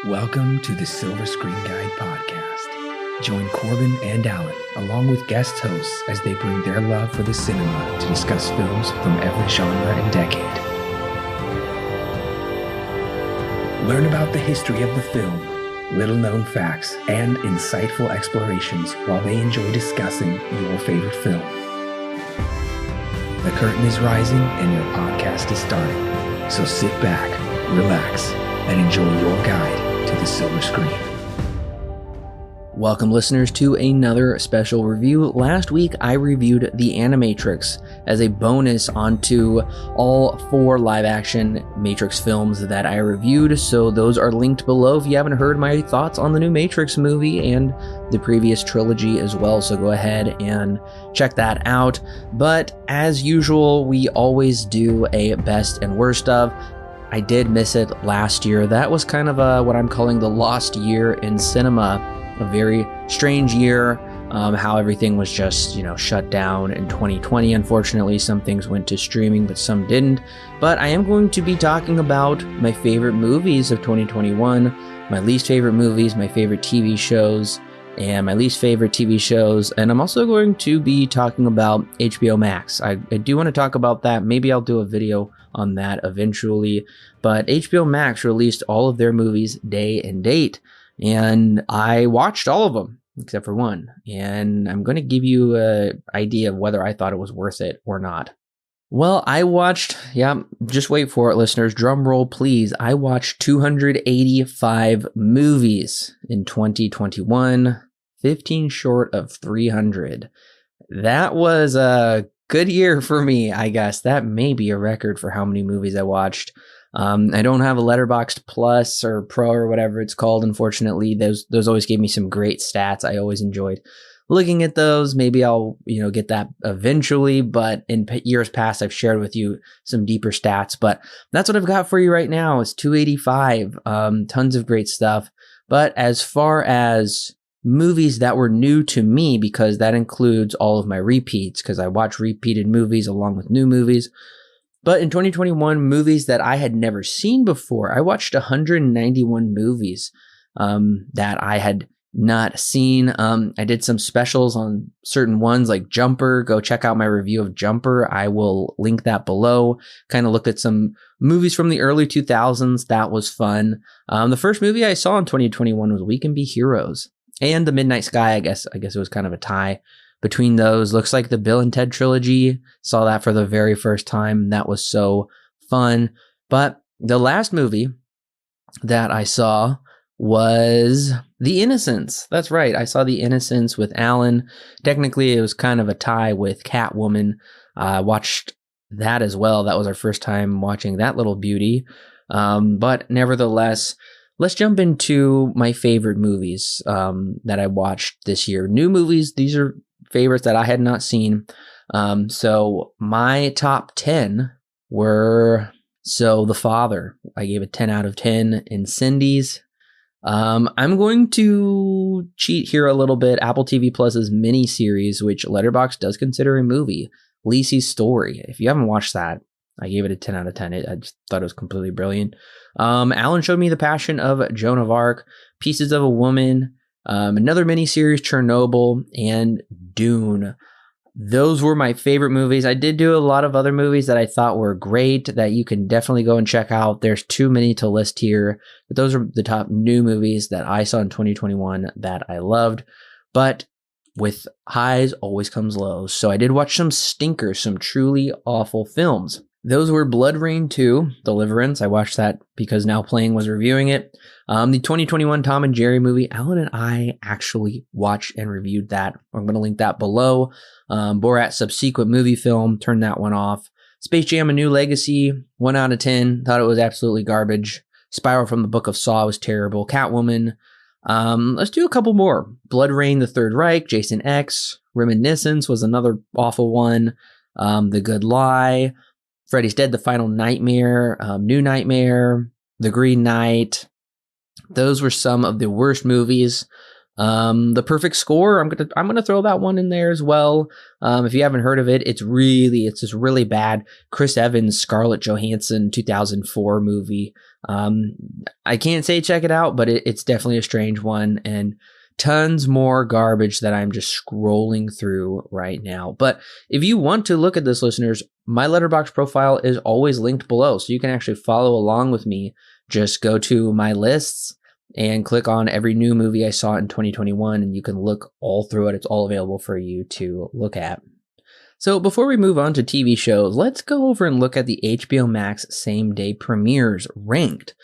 Welcome to the Silver Screen Guide podcast. Join Corbin and Alan, along with guest hosts, as they bring their love for the cinema to discuss films from every genre and decade. Learn about the history of the film, little-known facts, and insightful explorations while they enjoy discussing your favorite film. The curtain is rising and your podcast is starting, so sit back, relax, and enjoy your guide to the silver screen. Welcome, listeners, to another special review. Last week, I reviewed The Animatrix as a bonus onto all 4 live-action Matrix films that I reviewed, so those are linked below if you haven't heard my thoughts on the new Matrix movie and the previous trilogy as well, so go ahead and check that out. But as usual, we always do a best and worst of. I did miss it last year. That was kind of what I'm calling the lost year in cinema. A very strange year, how everything was just, shut down in 2020. Unfortunately, some things went to streaming, but some didn't. But I am going to be talking about my favorite movies of 2021, my least favorite movies, my favorite TV shows, and my least favorite TV shows. And I'm also going to be talking about HBO Max. I do want to talk about that. Maybe I'll do a video on that eventually. But HBO Max released all of their movies day and date, and I watched all of them except for one. And I'm going to give you an idea of whether I thought it was worth it or not. Well, I watched, just wait for it, listeners. Drum roll, please. I watched 285 movies in 2021, 15 short of 300. That was a good year for me, I guess. That may be a record for how many movies I watched. I don't have a Letterboxd Plus or Pro or whatever it's called, unfortunately. Those always gave me some great stats. I always enjoyed looking at those. Maybe I'll, get that eventually, but in years past, I've shared with you some deeper stats, but that's what I've got for you right now is 285, tons of great stuff. But as far as movies that were new to me, because that includes all of my repeats, because I watch repeated movies along with new movies. But in 2021, movies that I had never seen before, I watched 191 movies that I had not seen. I did some specials on certain ones like Jumper. Go check out my review of Jumper. I will link that below. Kind of looked at some movies from the early 2000s. That was fun. The first movie I saw in 2021 was We Can Be Heroes. And The Midnight Sky. I guess it was kind of a tie between those. Looks like the Bill and Ted trilogy. Saw that for the very first time. That was so fun. But the last movie that I saw was The Innocents. That's right. I saw The Innocents with Alan. Technically, it was kind of a tie with Catwoman. Watched that as well. That was our first time watching that little beauty. But nevertheless, let's jump into my favorite movies that I watched this year. New movies, these are favorites that I had not seen. So my top 10 were, The Father. I gave it 10 out of 10. Incendies. I'm going to cheat here a little bit. Apple TV Plus's mini-series, which Letterboxd does consider a movie, Lisi's Story. If you haven't watched that, I gave it a 10 out of 10. I just thought it was completely brilliant. Alan showed me The Passion of Joan of Arc, Pieces of a Woman, another miniseries, Chernobyl, and DUNE. Those were my favorite movies. I did do a lot of other movies that I thought were great that you can definitely go and check out. There's too many to list here, but those are the top new movies that I saw in 2021 that I loved. But with highs always comes lows. So I did watch some stinkers, some truly awful films. Those were Blood Rain 2, Deliverance. I watched that because Now Playing was reviewing it. The 2021 Tom and Jerry movie, Alan and I actually watched and reviewed that. I'm going to link that below. Borat's subsequent movie film, turned that one off. Space Jam: A New Legacy, 1 out of 10. Thought it was absolutely garbage. Spiral from the Book of Saw was terrible. Catwoman. Let's do a couple more. Blood Rain, The Third Reich, Jason X. Reminiscence was another awful one. The Good Lie. Freddy's Dead, The Final Nightmare, New Nightmare, The Green Knight. Those were some of the worst movies. The Perfect Score, I'm gonna throw that one in there as well. If you haven't heard of it, it's just really bad. Chris Evans, Scarlett Johansson, 2004 movie. Um, I can't say check it out, but it's definitely a strange one, and tons more garbage that I'm just scrolling through right now. But if you want to look at this, listeners, my Letterboxd profile is always linked below, so you can actually follow along with me. Just go to my lists and click on every new movie I saw in 2021, and you can look all through it. It's all available for you to look at. So before we move on to TV shows, let's go over and look at the HBO Max same-day premieres ranked.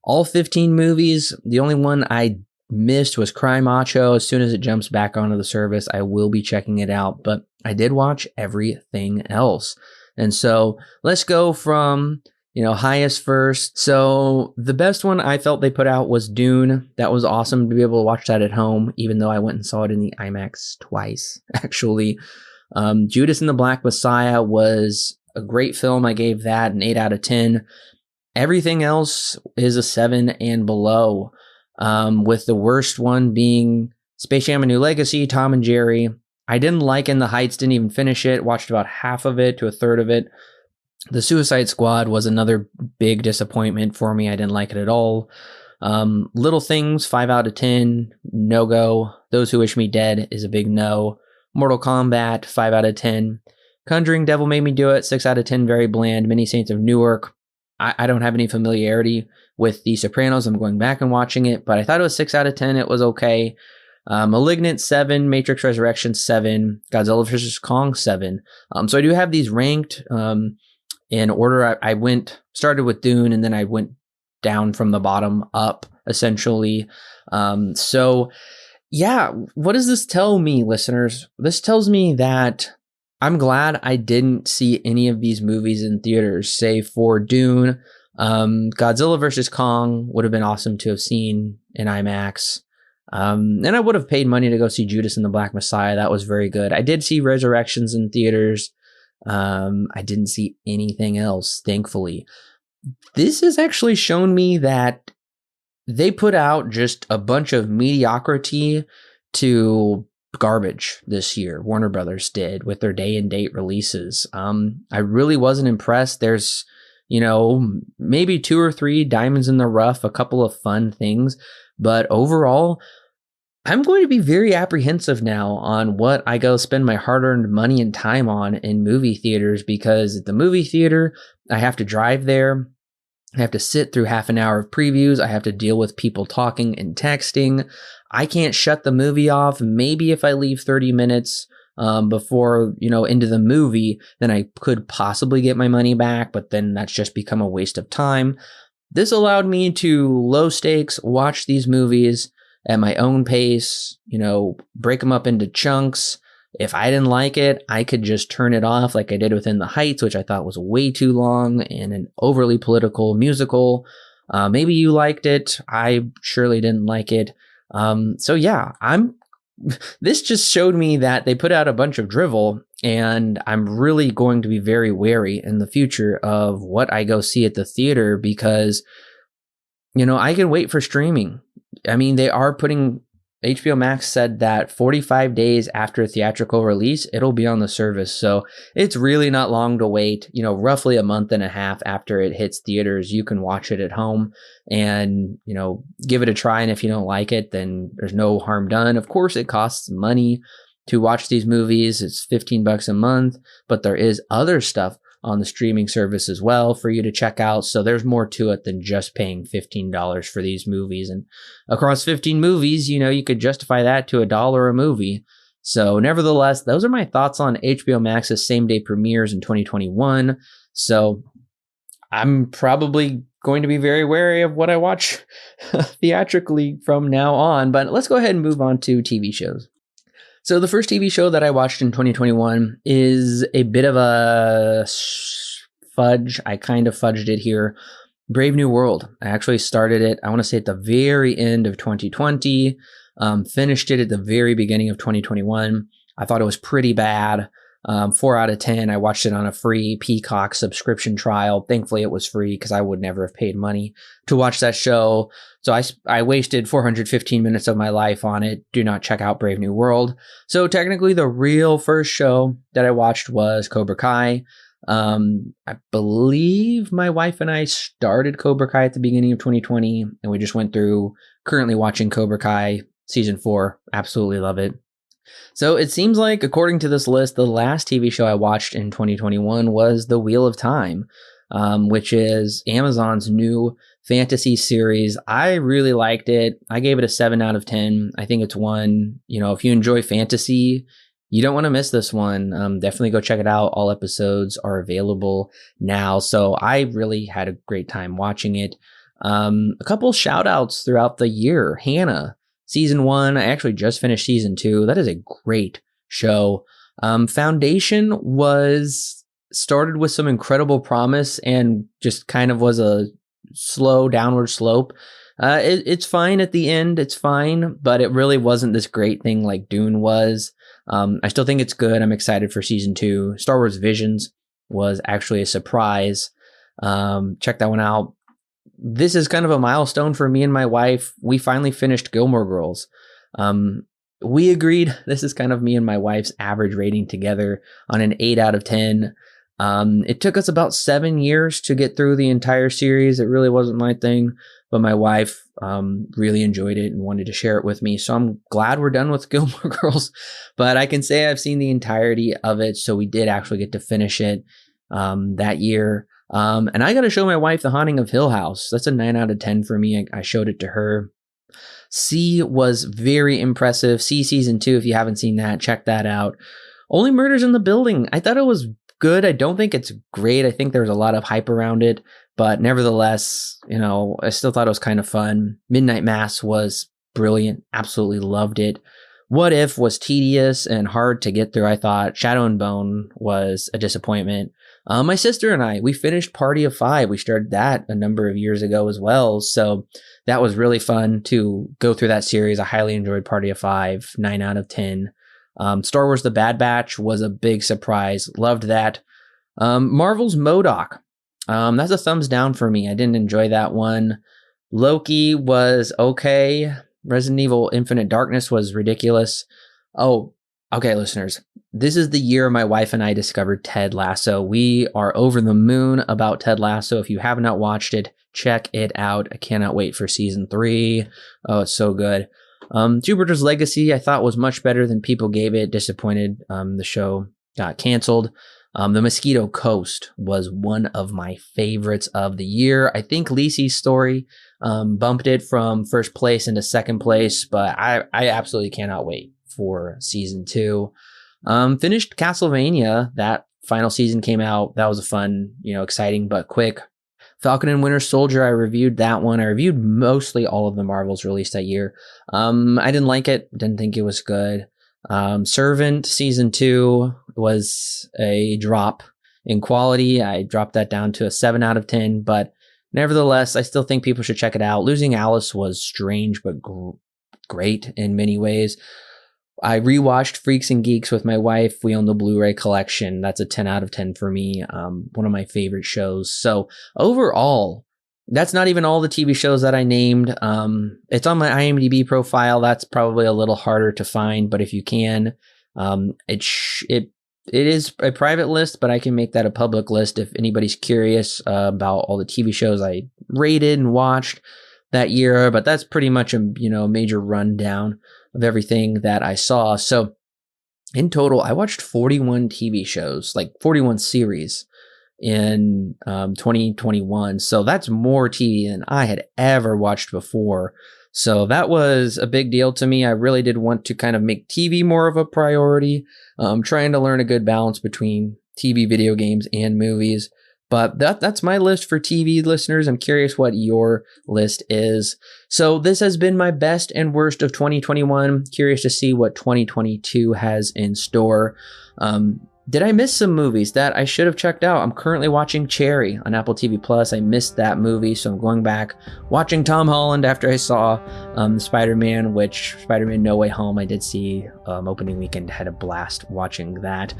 All 15 movies. The only one I missed was Cry Macho. As soon as it jumps back onto the service, I will be checking it out, but I did watch everything else. And so let's go from, highest first. So the best one I felt they put out was Dune. That was awesome to be able to watch that at home, even though I went and saw it in the IMAX twice, actually. Judas and the Black Messiah was a great film. I gave that an 8 out of 10. Everything else is a 7 and below, with the worst one being Space Jam: A New Legacy, Tom and Jerry. I didn't like In the Heights, didn't even finish it, watched about half of it to a third of it. The Suicide Squad was another big disappointment for me. I didn't like it at all. Little Things, 5 out of 10, no go. Those Who Wish Me Dead is a big no. Mortal Kombat, 5 out of 10. Conjuring Devil Made Me Do It, 6 out of 10, very bland. Many Saints of Newark. I don't have any familiarity with The Sopranos. I'm going back and watching it, but I thought it was 6 out of 10. It was okay. Malignant, 7. Matrix Resurrection, 7. Godzilla vs. Kong, 7. So I do have these ranked in order. I started with Dune, and then I went down from the bottom up, essentially. So yeah, what does this tell me, listeners? This tells me that I'm glad I didn't see any of these movies in theaters, save for Dune. Godzilla vs. Kong would have been awesome to have seen in IMAX. And I would have paid money to go see Judas and the Black Messiah. That was very good. I did see Resurrections in theaters. I didn't see anything else, thankfully. This has actually shown me that they put out just a bunch of mediocrity to garbage this year. Warner Brothers did with their day and date releases. I really wasn't impressed. There's, maybe 2 or 3 diamonds in the rough, a couple of fun things, but overall, I'm going to be very apprehensive now on what I go spend my hard-earned money and time on in movie theaters, because at the movie theater, I have to drive there. I have to sit through half an hour of previews. I have to deal with people talking and texting. I can't shut the movie off. Maybe if I leave 30 minutes before, into the movie, then I could possibly get my money back, but then that's just become a waste of time. This allowed me to low stakes watch these movies at my own pace, break them up into chunks. If I didn't like it, I could just turn it off like I did with In the Heights, which I thought was way too long and an overly political musical. Maybe you liked it. I surely didn't like it. So yeah, this just showed me that they put out a bunch of drivel, and I'm really going to be very wary in the future of what I go see at the theater, because, I can wait for streaming. I mean, they are putting HBO Max said that 45 days after theatrical release, it'll be on the service. So it's really not long to wait. Roughly a month and a half after it hits theaters, you can watch it at home and, give it a try. And if you don't like it, then there's no harm done. Of course, it costs money to watch these movies. It's $15 a month, but there is other stuff on the streaming service as well for you to check out. So there's more to it than just paying $15 for these movies. And across 15 movies, you could justify that to $1 a movie. So nevertheless, those are my thoughts on HBO Max's same day premieres in 2021. So I'm probably going to be very wary of what I watch theatrically from now on. But let's go ahead and move on to TV shows. So the first TV show that I watched in 2021 is a bit of a fudge. I kind of fudged it here. Brave New World. I actually started it, I want to say at the very end of 2020, finished it at the very beginning of 2021. I thought it was pretty bad. 4 out of 10. I watched it on a free Peacock subscription trial. Thankfully, it was free because I would never have paid money to watch that show. So I wasted 415 minutes of my life on it. Do not check out Brave New World. So technically, the real first show that I watched was Cobra Kai. I believe my wife and I started Cobra Kai at the beginning of 2020, and we just went through, currently watching Cobra Kai season 4. Absolutely love it. So it seems like, according to this list, the last TV show I watched in 2021 was The Wheel of Time, which is Amazon's new fantasy series. I really liked it. I gave it a 7 out of 10. I think it's one, if you enjoy fantasy, you don't want to miss this one. Definitely go check it out. All episodes are available now. So I really had a great time watching it. A couple shout outs throughout the year. Hannah, season 1. I actually just finished season 2. That is a great show. Foundation was started with some incredible promise and just kind of was a slow downward slope. It's fine at the end. It's fine, but it really wasn't this great thing like DUNE was. I still think it's good. I'm excited for season 2. Star Wars Visions was actually a surprise. Check that one out. This is kind of a milestone for me and my wife. We finally finished Gilmore Girls. We agreed this is kind of me and my wife's average rating together on an 8 out of 10. It took us about 7 years to get through the entire series. It really wasn't my thing, but my wife really enjoyed it and wanted to share it with me. So I'm glad we're done with Gilmore Girls, but I can say I've seen the entirety of it. So we did actually get to finish it that year. And I got to show my wife The Haunting of Hill House. That's a 9 out of 10 for me. I showed it to her. C was very impressive. C season 2, if you haven't seen that, check that out. Only Murders in the Building. I thought it was good. I don't think it's great. I think there's a lot of hype around it, but nevertheless, I still thought it was kind of fun. Midnight Mass was brilliant. Absolutely loved it. What If was tedious and hard to get through, I thought. Shadow and Bone was a disappointment. My sister and I, we finished Party of 5. We started that a number of years ago as well. So that was really fun to go through that series. I highly enjoyed Party of 5, 9 out of 10. Star Wars The Bad Batch was a big surprise. Loved that. Marvel's MODOK. That's a thumbs down for me. I didn't enjoy that one. Loki was okay. Resident Evil Infinite Darkness was ridiculous. Oh, okay, listeners. This is the year my wife and I discovered Ted Lasso. We are over the moon about Ted Lasso. If you have not watched it, check it out. I cannot wait for season 3. Oh, it's so good. Jupiter's Legacy, I thought was much better than people gave it. Disappointed. The show got canceled. The Mosquito Coast was one of my favorites of the year. I think Lisi's story bumped it from first place into second place, but I absolutely cannot wait for season 2. Finished Castlevania. That final season came out. That was a fun, exciting but quick. Falcon and Winter Soldier, I reviewed that one. I reviewed mostly all of the Marvels released that year. I didn't like it. Didn't think it was good. Servant season 2 was a drop in quality. I dropped that down to a 7 out of 10, but nevertheless, I still think people should check it out. Losing Alice was strange, but great in many ways. I rewatched Freaks and Geeks with my wife. We own the Blu-ray collection. That's a 10 out of 10 for me. One of my favorite shows. So overall, that's not even all the TV shows that I named. It's on my IMDb profile. That's probably a little harder to find, but if you can, it is a private list, but I can make that a public list if anybody's curious about all the TV shows I rated and watched that year. But that's pretty much a major rundown of everything that I saw. So in total, I watched 41 TV shows, like 41 series in 2021. So that's more TV than I had ever watched before. So that was a big deal to me. I really did want to kind of make TV more of a priority. Trying to learn a good balance between TV, video games, and movies. But that's my list for TV, listeners. I'm curious what your list is. So this has been my best and worst of 2021. Curious to see what 2022 has in store. Did I miss some movies that I should have checked out? I'm currently watching Cherry on Apple TV Plus. I missed that movie, so I'm going back watching Tom Holland after I saw Spider-Man No Way Home. I did see opening weekend, had a blast watching that.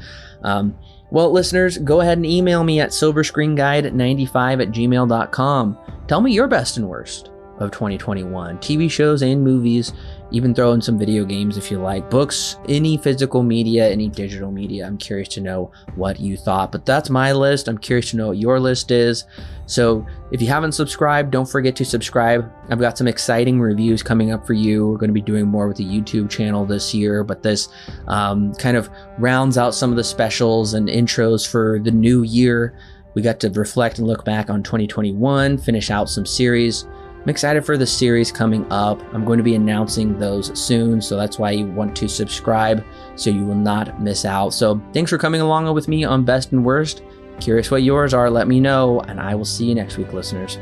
Well, listeners, go ahead and email me at soberscreenguide95@gmail.com. Tell me your best and worst of 2021. TV shows and movies, even throw in some video games if you like, books, any physical media, any digital media. I'm curious to know what you thought, but that's my list. I'm curious to know what your list is. So if you haven't subscribed, don't forget to subscribe. I've got some exciting reviews coming up for you. We're going to be doing more with the YouTube channel this year, but this kind of rounds out some of the specials and intros for the new year. We got to reflect and look back on 2021, finish out some series. I'm excited for the series coming up. I'm going to be announcing those soon, so that's why you want to subscribe so you will not miss out. So thanks for coming along with me on Best and Worst. Curious what yours are, let me know, and I will see you next week, listeners.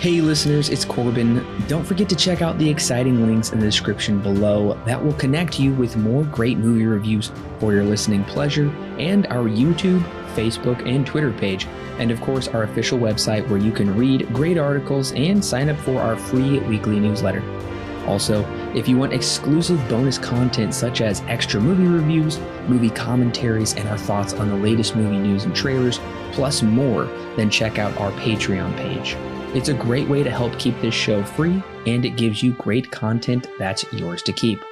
Hey listeners, it's Corbin. Don't forget to check out the exciting links in the description below that will connect you with more great movie reviews for your listening pleasure, and our YouTube, Facebook, and Twitter page, and of course our official website where you can read great articles and sign up for our free weekly newsletter. Also, if you want exclusive bonus content such as extra movie reviews, movie commentaries, and our thoughts on the latest movie news and trailers, plus more, then check out our Patreon page. It's a great way to help keep this show free, and it gives you great content that's yours to keep.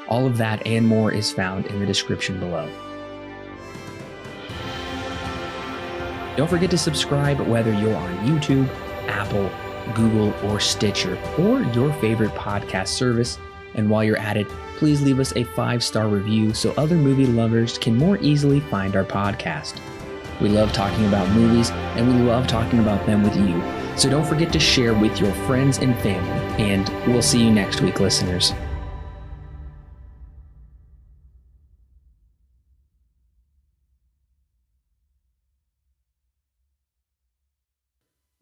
All of that and more is found in the description below. Don't forget to subscribe whether you're on YouTube, Apple, Google, or Stitcher, or your favorite podcast service. And while you're at it, please leave us a 5-star review so other movie lovers can more easily find our podcast. We love talking about movies, and we love talking about them with you. So don't forget to share with your friends and family, and we'll see you next week, listeners.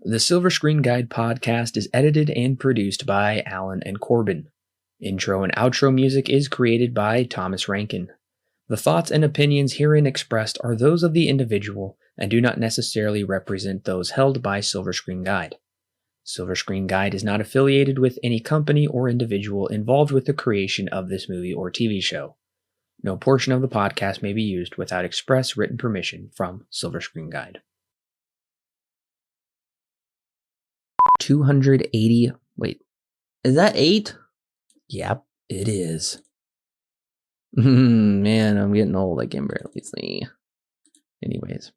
The Silver Screen Guide podcast is edited and produced by Alan and Corbin. Intro and outro music is created by Thomas Rankin. The thoughts and opinions herein expressed are those of the individual and do not necessarily represent those held by Silver Screen Guide. Silver Screen Guide is not affiliated with any company or individual involved with the creation of this movie or TV show. No portion of the podcast may be used without express written permission from Silver Screen Guide. 280. Wait, is that 8? Yep, it is. Man, I'm getting old. I can barely see. Anyways.